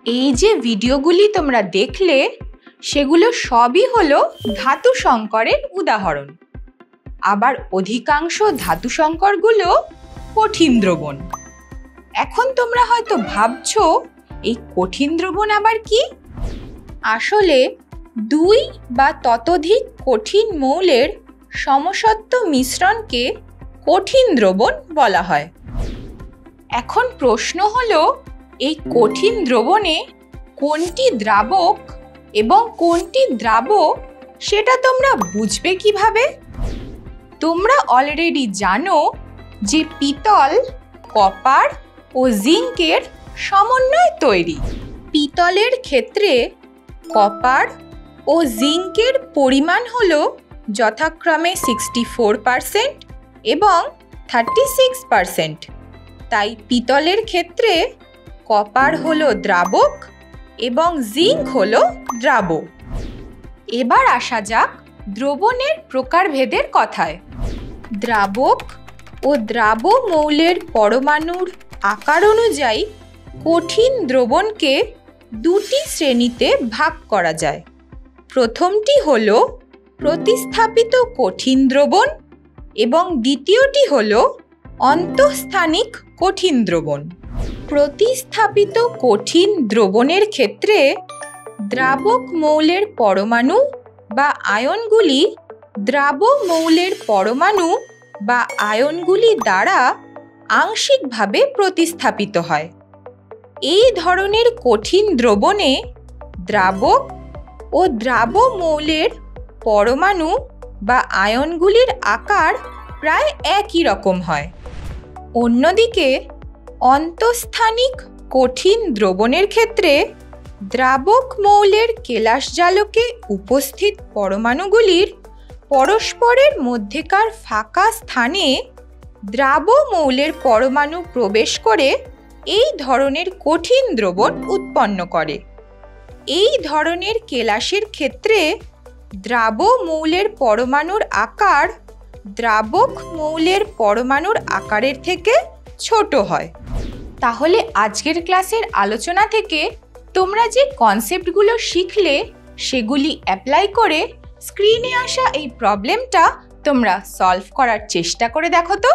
এই যে ভিডিওগুলি তোমরা দেখলে সেগুলো সবই হলো ধাতু সংকরের উদাহরণ। আবার অধিকাংশ ধাতু সংকরগুলো কঠিন দ্রবণ। এখন তোমরা হয়তো ভাবছো এই কঠিন দ্রবণ আবার কি? আসলে দুই বা ততোধিক কঠিন মৌলের সমসত্ব মিশ্রণকে কঠিন দ্রবণ বলা হয়। এখন প্রশ্ন হলো, এই কঠিন দ্রবণে কোনটি দ্রাবক এবং কোনটি দ্রাবক সেটা তোমরা বুঝবে কিভাবে? তোমরা অলরেডি জানো যে পিতল কপার ও জিঙ্কের সমন্বয়ে তৈরি। পিতলের ক্ষেত্রে কপার ও জিঙ্কের পরিমাণ হলো যথাক্রমে 64% এবং 36%। তাই পিতলের ক্ষেত্রে কপার হলো দ্রাবক এবং জিঙ্ক হলো দ্রাবক। এবার আসা যাক দ্রবণের প্রকারভেদের কথায়। দ্রাবক ও দ্রাব মৌলের পরমাণুর আকার অনুযায়ী কঠিন দ্রবণকে দুটি শ্রেণীতে ভাগ করা যায়। প্রথমটি হলো প্রতিস্থাপিত কঠিন দ্রবণ এবং দ্বিতীয়টি হলো অন্তঃস্থানিক কঠিন দ্রবণ। প্রতিস্থাপিত কঠিন দ্রবণের ক্ষেত্রে দ্রাবক মৌলের পরমাণু বা আয়নগুলি দ্রাব মৌলের পরমাণু বা আয়নগুলি দ্বারা আংশিকভাবে প্রতিস্থাপিত হয়। এই ধরনের কঠিন দ্রবণে দ্রাবক ও দ্রাব মৌলের পরমাণু বা আয়নগুলির আকার প্রায় একই রকম হয়। অন্যদিকে অন্তঃস্থানিক কঠিন দ্রবণের ক্ষেত্রে দ্রাবক মৌলের কেলাসজালকে উপস্থিত পরমাণুগুলির পরস্পরের মধ্যেকার ফাঁকা স্থানে দ্রাব মৌলের পরমাণু প্রবেশ করে এই ধরনের কঠিন দ্রবণ উৎপন্ন করে। এই ধরনের কেলাসের ক্ষেত্রে দ্রাব মৌলের পরমাণুর আকার দ্রাবক মৌলের পরমাণুর আকারের থেকে ছোট হয়। তাহলে আজকের ক্লাসের আলোচনা থেকে তোমরা যে কনসেপ্টগুলো শিখলে সেগুলি অ্যাপ্লাই করে স্ক্রিনে আসা এই প্রবলেমটা তোমরা সলভ করার চেষ্টা করে দেখো তো।